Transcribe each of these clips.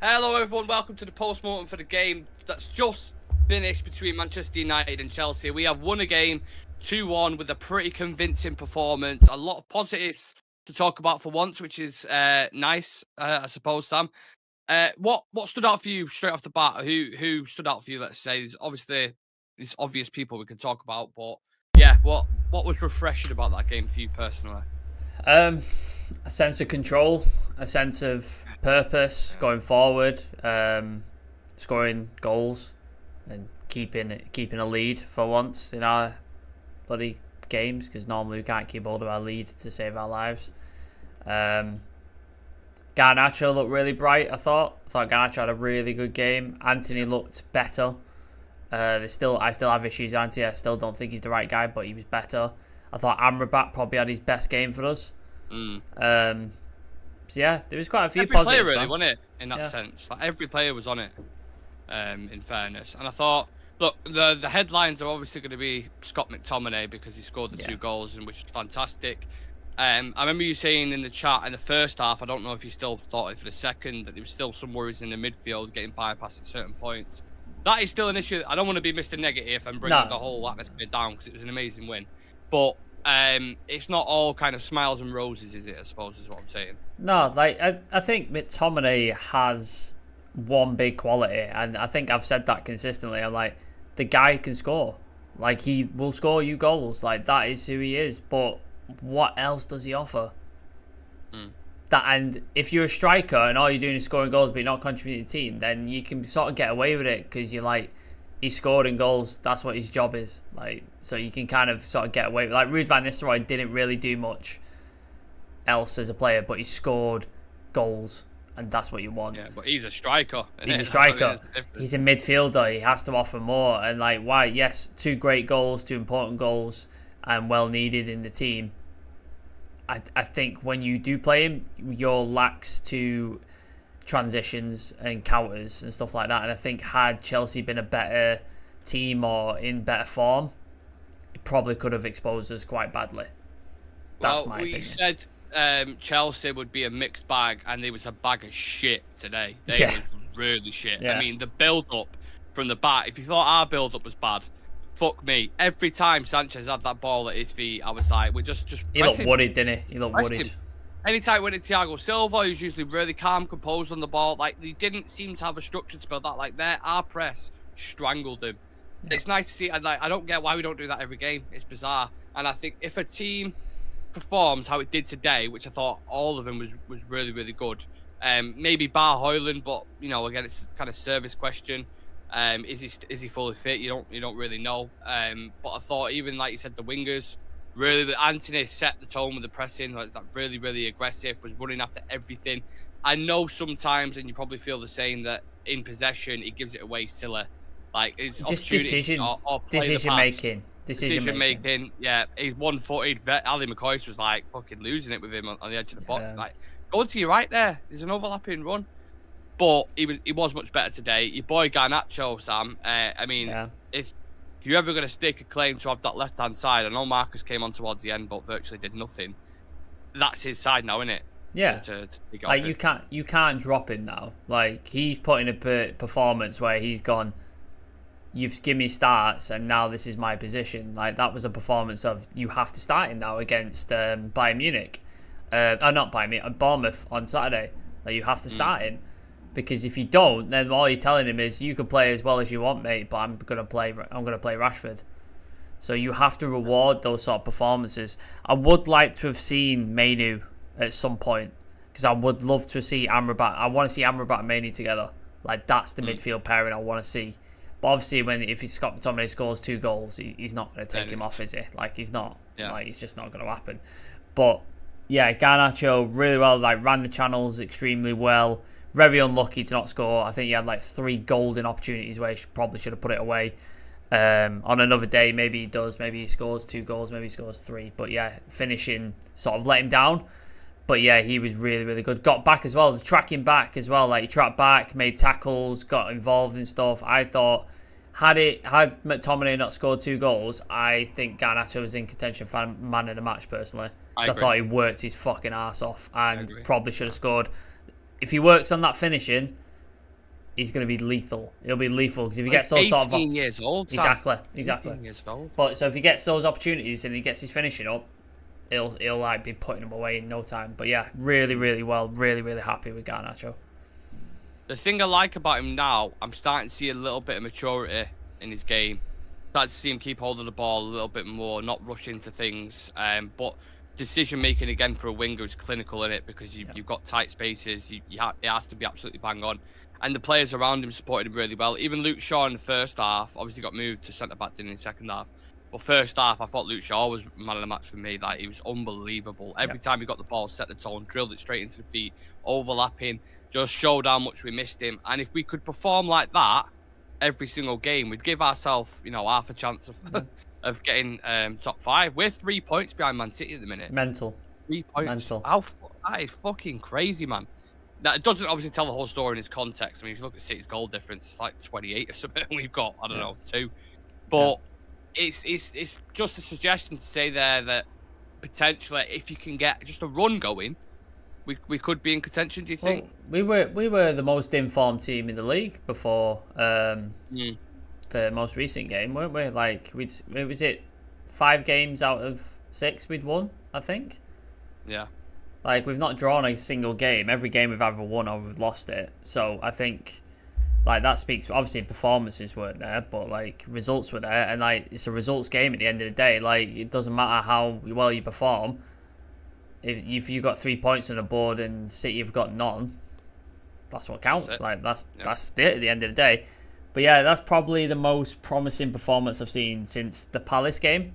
Hello everyone, welcome to the post-mortem for the game that's just finished between Manchester United and Chelsea. We have won a game 2-1 with a pretty convincing performance. A lot of positives to talk about for once, which is nice, I suppose, Sam. What stood out for you straight off the bat? Who stood out for you, let's say? There's obvious people we can talk about, but yeah, what was refreshing about that game for you personally? A sense of control, a sense of purpose going forward, scoring goals and keeping a lead for once in our bloody games, because normally we can't keep hold of our lead to save our lives. Garnacho looked really bright. I thought Garnacho had a really good game. Anthony looked better. I still have issues with Anthony. I still don't think he's the right guy, but he was better. I thought Amrabat probably had his best game for us. So yeah, there was quite a few positives. Every player really won it in that sense. Like, every player was on it. In fairness, and I thought, look, the headlines are obviously going to be Scott McTominay because he scored the 2 goals, and which is fantastic. I remember you saying in the chat in the first half, I don't know if you still thought it for the second, that there was still some worries in the midfield getting bypassed at certain points. That is still an issue. I don't want to be Mr. Negative and bring the whole atmosphere down because it was an amazing win, but it's not all kind of smiles and roses, is it? I suppose is what I'm saying. No, like I think McTominay has one big quality, and I think I've said that consistently. I'm like, the guy can score. Like, he will score you goals. Like, that is who he is. But what else does he offer? And if you're a striker and all you're doing is scoring goals but you're not contributing to the team, then you can sort of get away with it because you're like, he's scoring goals. That's what his job is. Like, so you can kind of sort of get away with it. Like, Ruud van Nistelrooy didn't really do much else as a player, but he scored goals, and that's what you want. Yeah, but he's a striker. He's a striker. He's a midfielder. He has to offer more. And like, why? Yes, 2 great goals, 2 important goals, and well needed in the team. I think when you do play him, you're lax to transitions and counters and stuff like that. And I think had Chelsea been a better team or in better form, it probably could have exposed us quite badly. That's my opinion. We said Chelsea would be a mixed bag, and there was a bag of shit today. They was really shit. Yeah. I mean, the build-up from the back, if you thought our build-up was bad, fuck me. Every time Sanchez had that ball at his feet, I was like, we're just he looked worried, didn't he? He looked worried. Anytime we went to Thiago Silva, he was usually really calm, composed on the ball. Like, he didn't seem to have a structure to build that. Like, our press strangled him. Yeah. It's nice to see. Like, I don't get why we don't do that every game. It's bizarre. And I think if a team performs how it did today, which I thought all of them was really, really good. Maybe bar Højlund, but you know, again, it's kind of service question. Is he fully fit? You don't really know. But I thought, even like you said, the wingers really, Anthony set the tone with the pressing. Like, that really, really aggressive, was running after everything. I know sometimes, and you probably feel the same, that in possession he gives it away silly. Like, it's just decision making. Decision making, yeah. He's 1-footed. Ali McCoy was like fucking losing it with him on the edge of the box. Like, go to your right there. There's an overlapping run, but he was much better today. Your boy Garnacho, Sam. I mean, if you're ever going to stake a claim to have that left hand side, I know Marcus came on towards the end, but virtually did nothing. That's his side now, isn't it? Yeah. Like, you can't drop him now. Like, he's putting a performance where he's gone, you've given me starts, and now this is my position. Like, that was a performance of, you have to start him now against Bayern Munich. Not Bayern Munich, Bournemouth on Saturday. Like, you have to start him. Because if you don't, then all you're telling him is, you can play as well as you want, mate, but I'm gonna play Rashford. So you have to reward those sort of performances. I would like to have seen Mainu at some point, because I would love to see Amrabat. I want to see Amrabat and Mainu together. Like, that's the midfield pairing I want to see. But obviously, if Scott McTominay scores 2 goals, he's not going to take him off, is he? Like, he's not. Yeah. Like, it's just not going to happen. But yeah, Garnacho really well. Like, ran the channels extremely well. Very unlucky to not score. I think he had like 3 golden opportunities where he probably should have put it away. On another day, maybe he does. Maybe he scores 2 goals. Maybe he scores 3. But yeah, finishing sort of let him down. But yeah, he was really, really good. Got back as well, tracking back as well. Like, he tracked back, made tackles, got involved in stuff. I thought, had McTominay not scored 2 goals, I think Garnacho was in contention for man of the match, personally. I thought he worked his fucking ass off and probably should have scored. If he works on that finishing, he's going to be lethal. He'll be lethal because if he gets those sort of 18 years old. Exactly. 18 years old. But so if he gets those opportunities and he gets his finishing up, he'll like be putting them away in no time. But yeah, really, really well. Really, really happy with Garnacho. The thing I like about him now, I'm starting to see a little bit of maturity in his game. Starting to see him keep hold of the ball a little bit more, not rush into things. But decision making again for a winger is clinical in it because you've got tight spaces. It has to be absolutely bang on. And the players around him supported him really well. Even Luke Shaw in the first half, obviously got moved to centre back in the second half. But first half, I thought Luke Shaw was man of the match for me. Like, he was unbelievable. Every time he got the ball, set the tone, drilled it straight into the feet, overlapping, just showed how much we missed him. And if we could perform like that every single game, we'd give ourselves, half a chance of getting top 5. We're 3 points behind Man City at the minute. Mental. 3 points. Mental. That is fucking crazy, man. Now, it doesn't obviously tell the whole story in its context. I mean, if you look at City's goal difference, it's like 28 or something. We've got, I don't know, 2. But it's just a suggestion to say there that potentially, if you can get just a run going, we could be in contention. Do you think? Well, we were the most informed team in the league before the most recent game, weren't we? Like, was it 5 games out of 6 we'd won, I think. Yeah. Like, we've not drawn a single game. Every game we've either won or we've lost it. So I think, like, that speaks. Obviously, performances weren't there, but like results were there, and like it's a results game at the end of the day. Like, it doesn't matter how well you perform. If you got 3 points on the board and City have got none, that's what counts. That's it at the end of the day. But yeah, that's probably the most promising performance I've seen since the Palace game.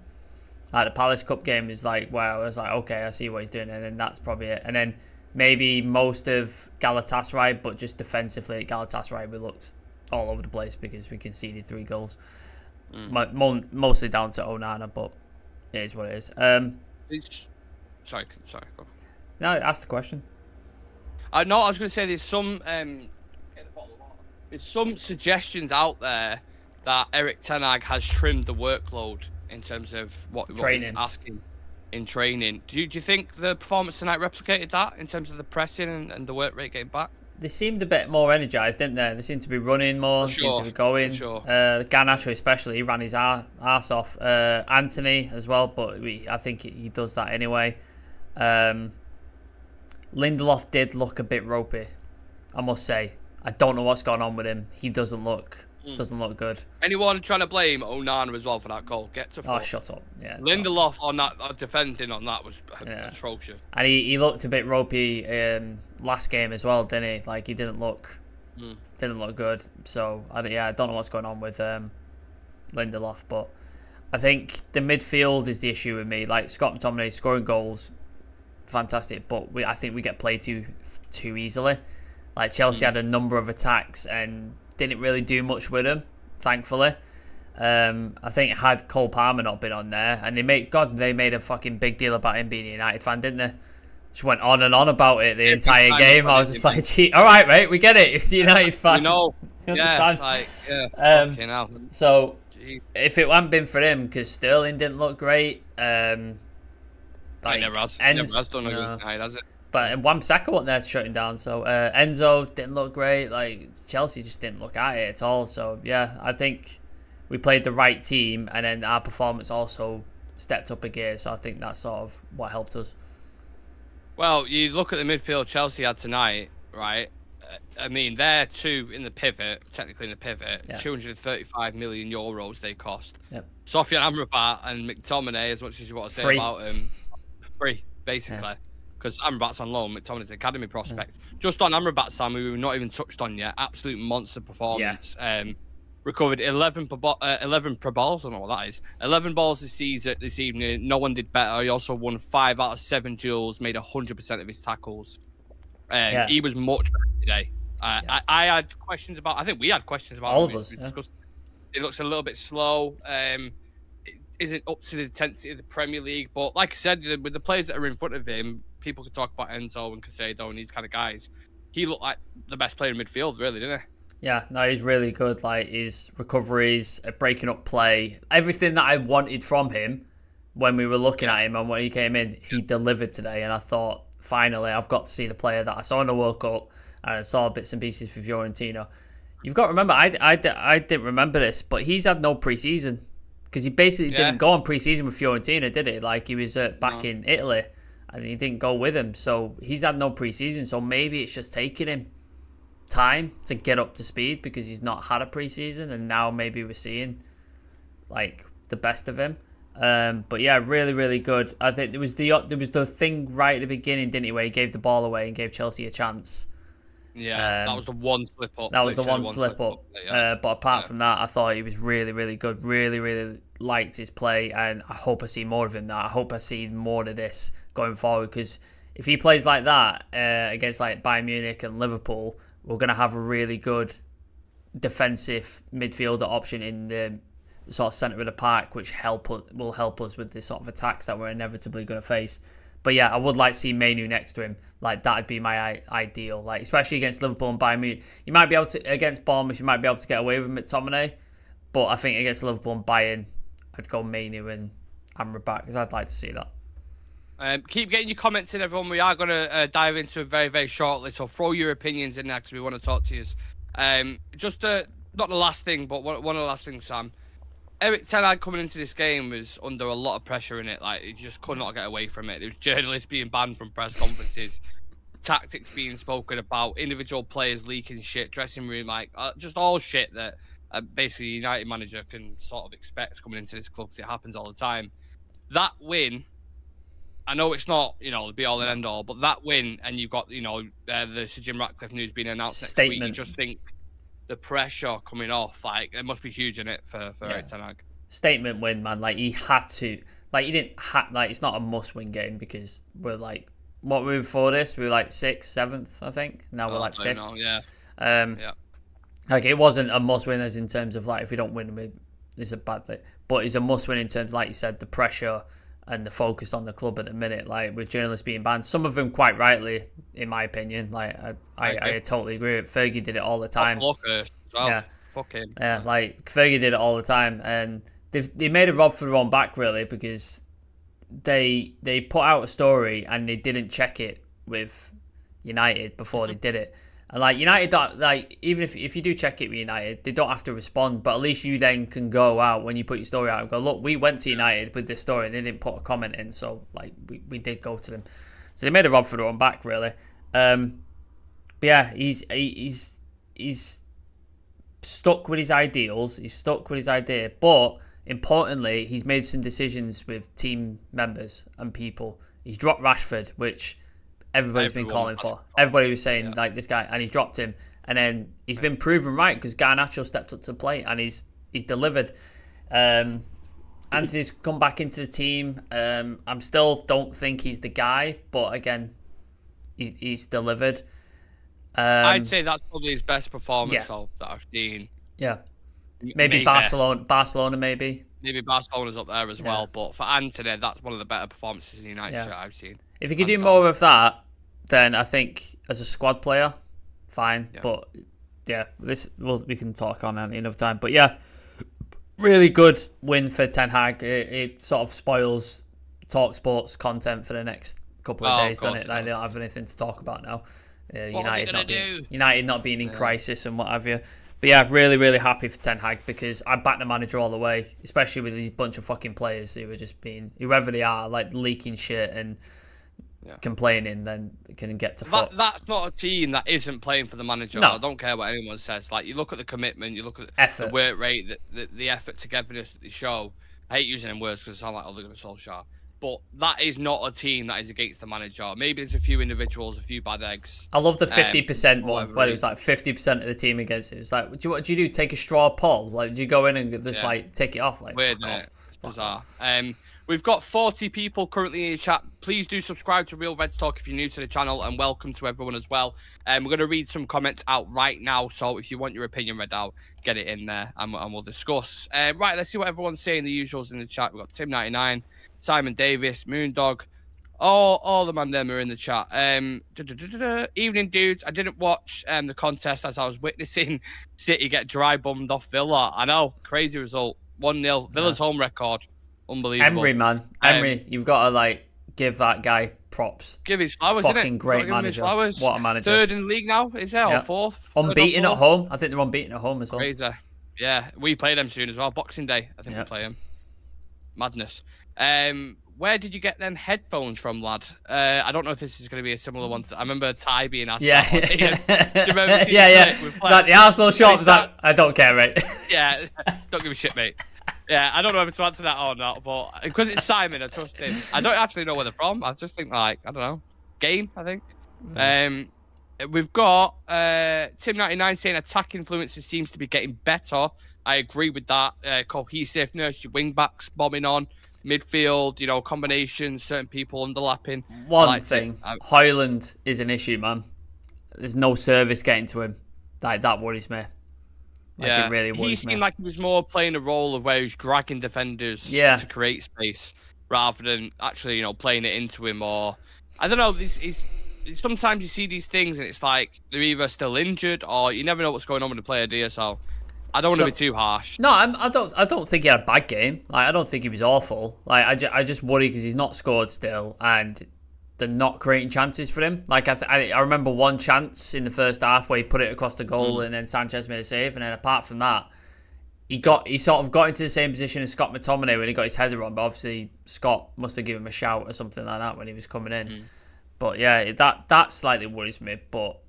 Like, the Palace Cup game is like, wow, I was like, okay, I see what he's doing, and then that's probably it. And then maybe most of Galatasaray, but just defensively at Galatasaray, we looked all over the place because we conceded 3 goals. Mostly down to Onana, but it is what it is. Sorry. Go on. No, ask the question. No, I was going to say there's some suggestions out there that Erik ten Hag has trimmed the workload in terms of what he's asking in training. Do you think the performance tonight replicated that in terms of the pressing and the work rate getting back? They seemed a bit more energised, didn't they? They seemed to be running more, seemed to be going. Sure. Garnacho especially, he ran his arse off. Anthony as well, but I think he does that anyway. Lindelof did look a bit ropey, I must say. I don't know what's going on with him. He doesn't look good. Anyone trying to blame Onana as well for that goal? Get to fuck. Oh, shut up. Yeah. Lindelof on that defending on that was atrocious. And he looked a bit ropey last game as well, didn't he? Like, he didn't look good. So I don't know what's going on with Lindelof, but I think the midfield is the issue with me. Like, Scott McTominay scoring goals, fantastic, but I think we get played too easily. Like, Chelsea had a number of attacks and didn't really do much with them, thankfully. I think had Cole Palmer not been on there, and they made a fucking big deal about him being a United fan, didn't they? Just went on and on about it the entire game. I was just like, gee, all right, mate, we get it. He's a United fan. So if it hadn't been for him, because Sterling didn't look great. Never has done a good night, has it? But Wan-Bissaka wasn't there to shut him down. So Enzo didn't look great. Like, Chelsea just didn't look at it at all. So yeah, I think we played the right team, and then our performance also stepped up a gear. So I think that's sort of what helped us. Well, you look at the midfield Chelsea had tonight, right? I mean, they're technically in the pivot, 235 million euros they cost. Yep. Sofian Amrabat and McTominay, as much as you want to say about them, free, basically. Yeah. Because Amrabat's on loan, McTominay's academy prospect. Just on Amrabat, Sam, we were not even touched on yet. Absolute monster performance. Yeah. Recovered 11 per balls. I don't know what that is. 11 balls this evening. No one did better. He also won 5 out of 7 duels, made 100% of his tackles. He was much better today. I had questions about. I think we had questions about all of us. It looks a little bit slow. Isn't up to the intensity of the Premier League. But like I said, with the players that are in front of him, people could talk about Enzo and Caicedo and these kind of guys. He looked like the best player in midfield, really, didn't he? Yeah, no, he's really good. Like, his recoveries, breaking up play, everything that I wanted from him when we were looking at him and when he came in, he delivered today. And I thought, finally, I've got to see the player that I saw in the World Cup and I saw bits and pieces for Fiorentina. You've got to remember, I didn't remember this, but he's had no pre-season because he basically didn't go on pre-season with Fiorentina, did he? Like he was back in Italy, and he didn't go with him, so he's had no pre-season. So maybe it's just taking him time to get up to speed because he's not had a pre-season, and now maybe we're seeing like the best of him. But yeah, really, really good. I think there was the thing right at the beginning, didn't he, where he gave the ball away and gave Chelsea a chance. Yeah, that was the one slip up. That was the one slip up. But apart from that, I thought he was really, really good. Really, really liked his play, and I hope I see more of him. That I hope I see more of this going forward, because if he plays like that against like Bayern Munich and Liverpool, we're gonna have a really good defensive midfielder option in the sort of centre of the park, which will help us with the sort of attacks that we're inevitably going to face. But yeah, I would like to see Mainu next to him. Like that'd be my ideal. Like especially against Liverpool and Bayern Munich, you might be able to against Bournemouth, you might be able to get away with McTominay. But I think against Liverpool and Bayern, I'd go Mainu and Amrabat because I'd like to see that. Keep getting your comments in, everyone. We are going to dive into it very, very shortly. So throw your opinions in there because we want to talk to you. Just not the last thing, but one of the last things, Sam. Erik Ten Hag coming into this game was under a lot of pressure in it. Like, he just could not get away from it. There was journalists being banned from press conferences, tactics being spoken about, individual players leaking shit, dressing room, like, just all shit that basically a United manager can sort of expect coming into this club because it happens all the time. That win, I know it's not, the be-all and end-all, but that win, and you've got, the Sir Jim Ratcliffe news being announced next week, you just think the pressure coming off, like, it must be huge in it for Erik Ten Hag. Statement win, man. Like, he had to. Like, he didn't have... Like, it's not a must-win game because we're, like... What were we before this? We were, like, 6th, 7th, I think. Now we're, like, 5th. No, yeah. Like, it wasn't a must-win as in terms of, like, if we don't win, it's a bad thing. But it's a must-win in terms, like you said, the pressure and the focus on the club at the minute. Like, with journalists being banned. Some of them quite rightly, in my opinion. Like, I totally agree with Fergie did it all the time. Yeah, fuck him. Yeah, like Fergie did it all the time, and they made a rob for their own back really because they put out a story and they didn't check it with United before they did it. And like United, like even if you do check it with United, they don't have to respond. But at least you then can go out when you put your story out and go, look, we went to United with this story and they didn't put a comment in, so like we did go to them. So they made a rob for their own back really. But yeah, he's stuck with his ideals, he's stuck with his idea, but importantly, he's made some decisions with team members and people. He's dropped Rashford, which everybody's been calling for. Everybody was saying, like, this guy, and he's dropped him. And then he's been proven right because Garnacho stepped up to the plate and he's delivered. Anthony's come back into the team. I'm still don't think he's the guy, but again, he's delivered. I'd say that's probably his best performance that I've seen. Yeah, maybe Barcelona, maybe Barcelona's up there as well. But for Anthony, that's one of the better performances in United shirt I've seen. If he could do more of that, then I think as a squad player, fine. Yeah. But yeah, we can talk on that another time. But yeah, really good win for Ten Hag. It sort of spoils TalkSport's content for the next couple of days, doesn't it? Like, they don't have anything to talk about now. United not being in crisis and what have you. But yeah, really, really happy for Ten Hag because I back the manager all the way, especially with these bunch of fucking players who are just being, whoever they are, like leaking shit and complaining, then can get to fuck. That's not a team that isn't playing for the manager. No. I don't care what anyone says. Like, you look at the commitment, you look at the work rate, the effort, togetherness that they show. I hate using them words because it sounds like they're going to Solskjaer. But that is not a team that is against the manager. Maybe there's a few individuals, a few bad eggs. I love the 50% one, where it was like 50% of the team against it. It's like, what do you do? Take a straw poll? Like, do you go in and just like take it off? Like, weird, isn't it? It's bizarre. We've got 40 people currently in the chat. Please do subscribe to Real Reds Talk if you're new to the channel, and welcome to everyone as well. We're going to read some comments out right now, so if you want your opinion read out, get it in there, and we'll discuss. Right, let's see what everyone's saying. The usuals in the chat. We've got Tim99, Simon Davis, Moondog, all the man them are in the chat. Evening, dudes. I didn't watch the contest as I was witnessing City get dry bummed off Villa. I know, crazy result. 1-0. Villa's home record. Unbelievable. Emery, man. Emery, you've got to like give that guy props. Give his flowers, Fucking great manager. What a manager. Third in the league now, is there? Or fourth? Unbeaten at home. I think they're unbeaten at home as well. Crazy. Yeah, we play them soon as well. Boxing Day, I think we play them. Madness. Where did you get them headphones from, lad? I don't know if this is going to be a similar one. I remember Ty being asked. Yeah. Do you remember It's like the Arsenal shop. I don't care, mate. Yeah, don't give a shit, mate. Yeah, I don't know if to answer that or not, but because it's Simon, I trust him. I don't actually know where they're from. I just think I don't know. Game, I think. We've got Tim99 saying attack influences seems to be getting better. I agree with that. Cohesiveness, your wing backs bombing on. Midfield, combinations, certain people underlapping. One thing, Højlund is an issue, man. There's no service getting to him. That worries me. It really worries me. He seemed like he was more playing a role of where he's dragging defenders to create space rather than actually, playing it into him. Or I don't know. Sometimes you see these things and it's like they're either still injured or you never know what's going on with the player, do you? So I don't want to be too harsh. No, I don't think he had a bad game. I don't think he was awful. I just worry because he's not scored still, and they're not creating chances for him. I remember one chance in the first half where he put it across the goal, and then Sanchez made a save, and then apart from that, he sort of got into the same position as Scott McTominay when he got his header on. But obviously Scott must have given him a shout or something like that when he was coming in. But yeah, that slightly worries me. But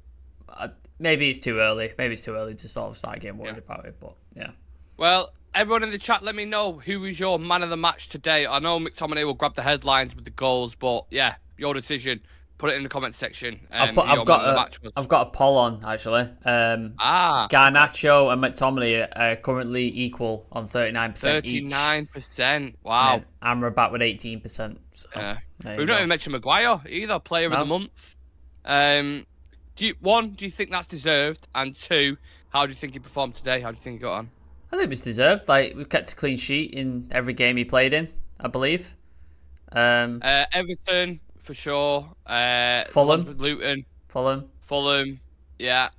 maybe it's too early. Maybe it's too early to sort of start getting worried about it. But yeah. Well, everyone in the chat, let me know who was your man of the match today. I know McTominay will grab the headlines with the goals, but yeah, your decision. Put it in the comment section. I've got a poll on actually. Garnacho and McTominay are currently equal on 39%. 39%. Wow. Amrabat with 18%. So, we've not even mentioned Maguire either. Player of the month. Do you think that's deserved? And two, how do you think he performed today? How do you think he got on? I think it was deserved. We've kept a clean sheet in every game he played in, I believe. Everton for sure. Fulham. Luton. Fulham. Yeah.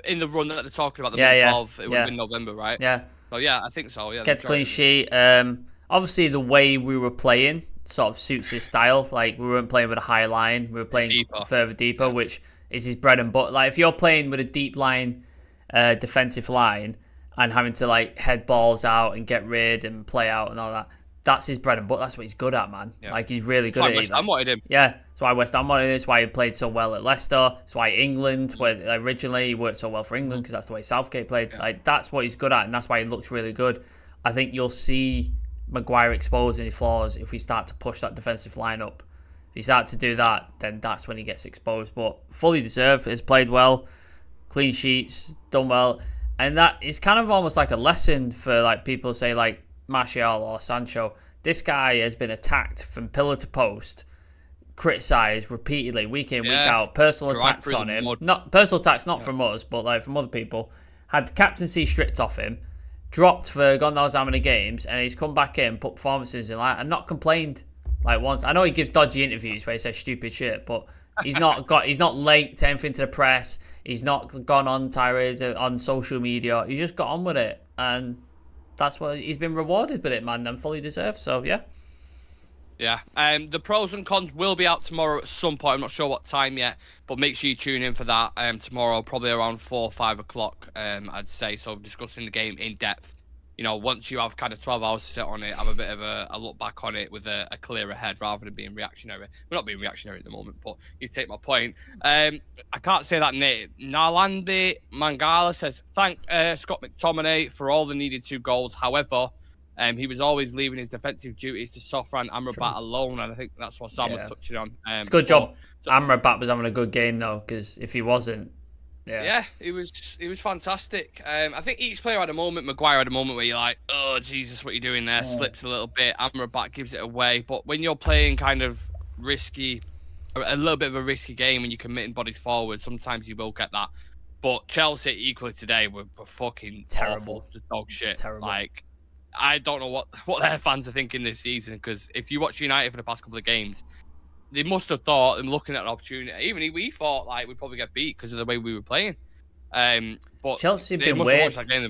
In the run that they're talking about, it would have been November, right? Yeah. So yeah, I think so. Yeah. Kept a clean sheet. Obviously, the way we were playing sort of suits his style. We weren't playing with a high line. We were playing further deeper, which is his bread and butter. If you're playing with a deep line, defensive line, and having to head balls out and get rid and play out and all that, that's his bread and butter. That's what he's good at, man. Yeah. He's really good at it. West Ham wanted him. Yeah, that's why West Ham wanted him. That's why he played so well at Leicester. That's why England, where originally he worked so well for England, because that's the way Southgate played. Yeah. That's what he's good at, and that's why he looks really good. I think you'll see Maguire exposing his flaws if we start to push that defensive line up. If you start to do that, then that's when he gets exposed. But fully deserved. Has played well, clean sheets, done well, and that is kind of almost like a lesson for people say Martial or Sancho. This guy has been attacked from pillar to post, criticised repeatedly, week in, week out. Personal attacks on him. Not personal attacks, not from us, but from other people. Had captaincy stripped off him, dropped for God knows how many games, and he's come back in, put performances in and not complained once. I know he gives dodgy interviews where he says stupid shit, but he's not late to anything to the press. He's not gone on tirades on social media. He just got on with it, and that's what he's been rewarded with it, man, and fully deserved. So yeah. Yeah. The pros and cons will be out tomorrow at some point. I'm not sure what time yet, but make sure you tune in for that tomorrow, probably around 4 or 5 o'clock, I'd say. So discussing the game in depth. Once you have kind of 12 hours to sit on it, have a bit of a look back on it with a clearer head rather than being reactionary. We're not being reactionary at the moment, but you take my point. I can't say that name. Nalandi Mangala says, thank Scott McTominay for all the needed 2 goals. However, he was always leaving his defensive duties to Sofran Amrabat alone, and I think that's what Sam was touching on. It's a good job. Amrabat was having a good game, though, because if he wasn't, yeah, he was fantastic. I think each player had a moment. Maguire had a moment where you're like, oh, Jesus, what are you doing there? Slips a little bit. Amrabat gives it away. But when you're playing kind of risky, a little bit of a risky game when you're committing bodies forward, sometimes you will get that. But Chelsea equally today were fucking terrible. Dog shit. Terrible. I don't know what their fans are thinking this season, because if you watch United for the past couple of games, they must have thought, and looking at an opportunity, even we thought we'd probably get beat because of the way we were playing. But Chelsea have they been must weird. have watched that game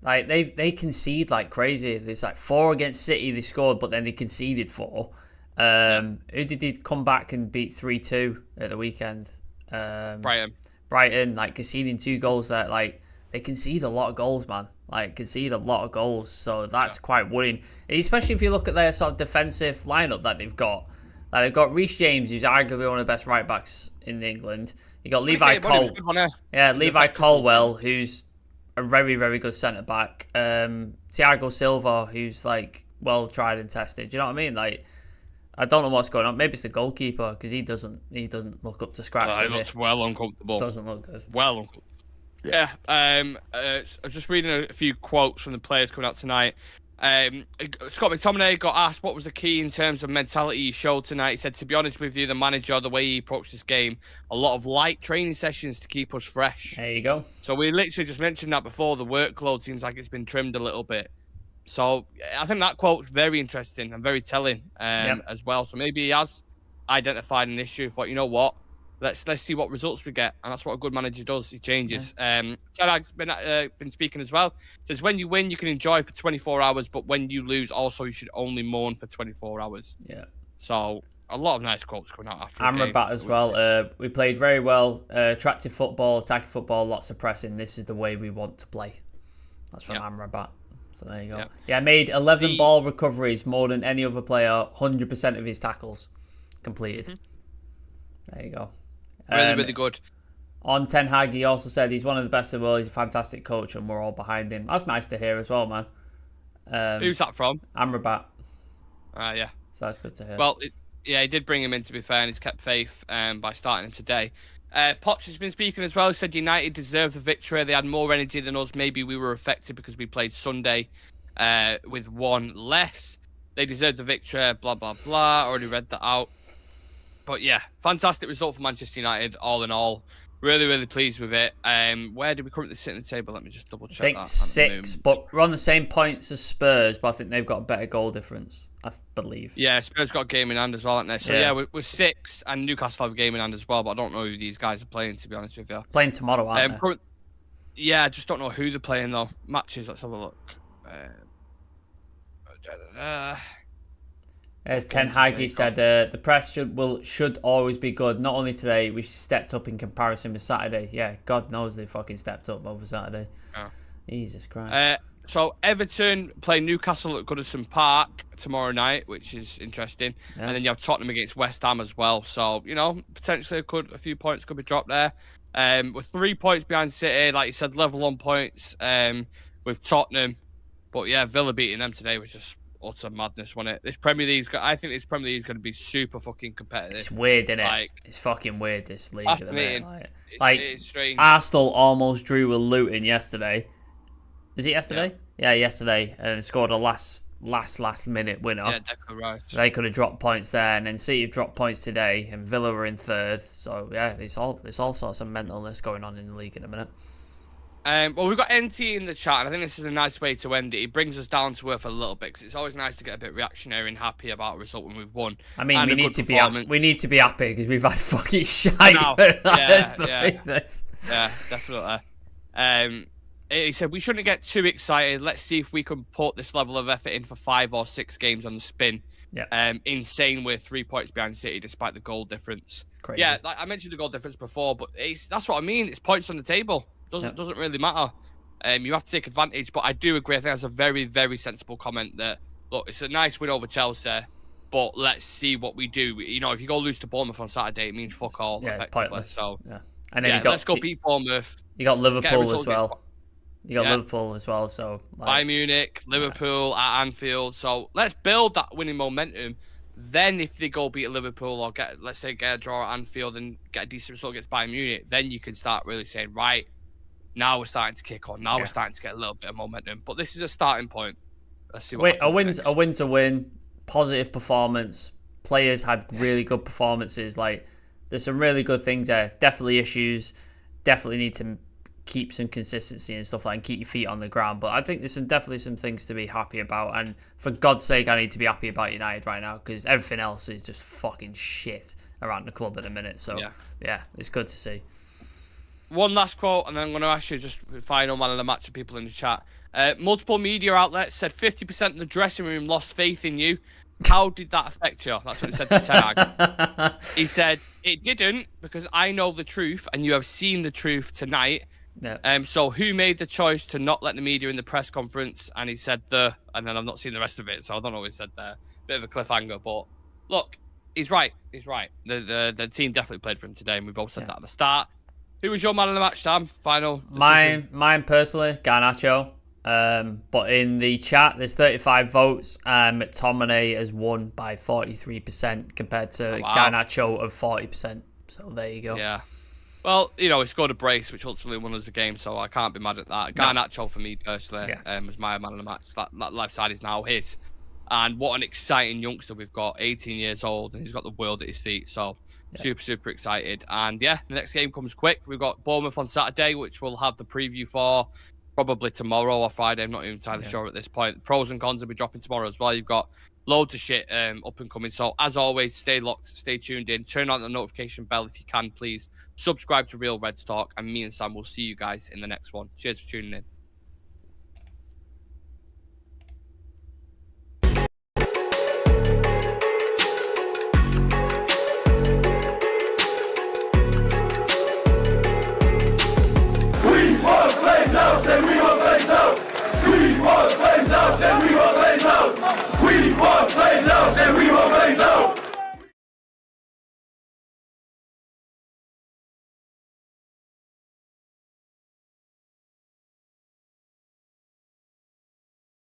and be they concede like crazy. There's 4 against City they scored, but then they conceded 4, Who did he come back and beat 3-2 at the weekend? Brighton, like conceding 2 goals there. Like they concede a lot of goals, man. Like concede a lot of goals, so that's quite worrying. Especially if you look at their sort of defensive lineup that they've got. Like they've got Reece James, who's arguably one of the best right backs in England. You got Levi Colwell, who's a very, very good centre back. Thiago Silva, who's like well tried and tested. Do you know what I mean? Like I don't know what's going on. Maybe it's the goalkeeper because he doesn't look up to scratch. He looks well uncomfortable. Doesn't look good. Well uncomfortable. Yeah. I was just reading a few quotes from the players coming out tonight. Scott McTominay got asked what was the key in terms of mentality he showed tonight. He said, to be honest with you, the manager, the way he approached this game, a lot of light training sessions to keep us fresh. There you go. So we literally just mentioned that before. The workload seems like it's been trimmed a little bit. So I think that quote's very interesting and very telling as well. So maybe he has identified an issue. Thought, you know what? Let's see what results we get, and that's what a good manager does. He changes. Tadag's been speaking as well. Says when you win, you can enjoy for 24 hours, but when you lose, also you should only mourn for 24 hours. Yeah. So a lot of nice quotes coming out after. Amrabat as well. We played very well. Attractive football, attacking football, lots of pressing. This is the way we want to play. That's from Amrabat. So there you go. Yeah, made 11 ball recoveries, more than any other player. 100% of his tackles completed. There you go. Really good. On Ten Hag, he also said he's one of the best in the world. He's a fantastic coach, and we're all behind him. That's nice to hear as well, man. Who's that from? Amrabat. Yeah. So that's good to hear. Well, he did bring him in, to be fair, and he's kept faith by starting him today. Poch has been speaking as well. He said United deserved the victory. They had more energy than us. Maybe we were affected because we played Sunday with one less. They deserved the victory, blah, blah, blah. Already read that out. But yeah, fantastic result for Manchester United, all in all. Really, really pleased with it. Where do we currently sit in the table? Let me just double check. I think 6, but we're on the same points as Spurs, but I think they've got a better goal difference, I believe. Yeah, Spurs got a game in hand as well, haven't they? So yeah, we're 6, and Newcastle have a game in hand as well, but I don't know who these guys are playing, to be honest with you. Playing tomorrow, aren't they? Yeah, I just don't know who they're playing, though. Matches, let's have a look. As Ten Hag said, the press should always be good. Not only today, we stepped up in comparison with Saturday. Yeah, God knows they fucking stepped up over Saturday. Oh. Jesus Christ. So Everton play Newcastle at Goodison Park tomorrow night, which is interesting. Yeah. And then you have Tottenham against West Ham as well. So, you know, potentially a few points could be dropped there. With 3 points behind City, like you said, level on points with Tottenham. But yeah, Villa beating them today was just utter madness, wasn't it? I think this Premier League is going to be super fucking competitive. It's weird, isn't it? It's fucking weird, this league. It's strange. Arsenal almost drew with Luton yesterday. Is it yesterday? Yeah, yesterday. And scored a last minute winner. Yeah, right. They could have dropped points there, and then City have dropped points today, and Villa were in 3rd. So yeah, there's all sorts of mentalness going on in the league at the minute. Well, we've got NT in the chat, and I think this is a nice way to end it. It brings us down to earth a little bit, because it's always nice to get a bit reactionary and happy about a result when we've won. I mean, we need to be happy because we've had fucking shite. Yeah, definitely. He said we shouldn't get too excited. Let's see if we can put this level of effort in for 5 or 6 games on the spin. Yeah. Insane, we're 3 points behind City despite the goal difference. Crazy. Yeah, like I mentioned the goal difference before, but that's what I mean. It's points on the table. Doesn't really matter. You have to take advantage, but I do agree. I think that's a very, very sensible comment that, look, it's a nice win over Chelsea, but let's see what we do. You know, if you go lose to Bournemouth on Saturday, it means fuck all, effectively. Pointless. So, and then let's go beat Bournemouth. You got Liverpool as well. Liverpool as well, so... Bayern Munich, Liverpool at Anfield. So, let's build that winning momentum. Then if they go beat Liverpool or get a draw at Anfield and get a decent result against Bayern Munich, then you can start really saying, right, now we're starting to kick on. Now we're starting to get a little bit of momentum. But this is a starting point. Let's see what happens next. A win's a win. Positive performance. Players had really good performances. Like, there's some really good things there. Definitely issues. Definitely need to keep some consistency and stuff like that and keep your feet on the ground. But I think there's definitely some things to be happy about. And for God's sake, I need to be happy about United right now because everything else is just fucking shit around the club at the minute. So, yeah it's good to see. One last quote, and then I'm going to ask you just final man of the match of people in the chat. Multiple media outlets said 50% of the dressing room lost faith in you. How did that affect you? That's what he said to Ten. He said, it didn't, because I know the truth, and you have seen the truth tonight. Yeah. So who made the choice to not let the media in the press conference? And he said and then I've not seen the rest of it, so I don't know what he said there. Bit of a cliffhanger, but look, he's right. He's right. The team definitely played for him today, and we both said that at the start. Who was your man of the match, Sam? Final decision. Mine personally, Garnacho. But in the chat, there's 35 votes. McTominay has won by 43% compared to Garnacho of 40%. So there you go. Yeah. Well, he scored a brace, which ultimately won us the game, so I can't be mad at that. Garnacho, for me personally, was my man of the match. That left side is now his. And what an exciting youngster we've got, 18 years old, and he's got the world at his feet. So super excited. And the next game comes quick. We've got Bournemouth on Saturday, which we'll have the preview for probably tomorrow or Friday. I'm not even entirely sure at this point. Pros and cons will be dropping tomorrow as well. You've got loads of shit up and coming. So as always, stay locked, stay tuned in, turn on the notification bell if you can, please. Subscribe to Real Reds Talk, and me and Sam will see you guys in the next one. Cheers for tuning in.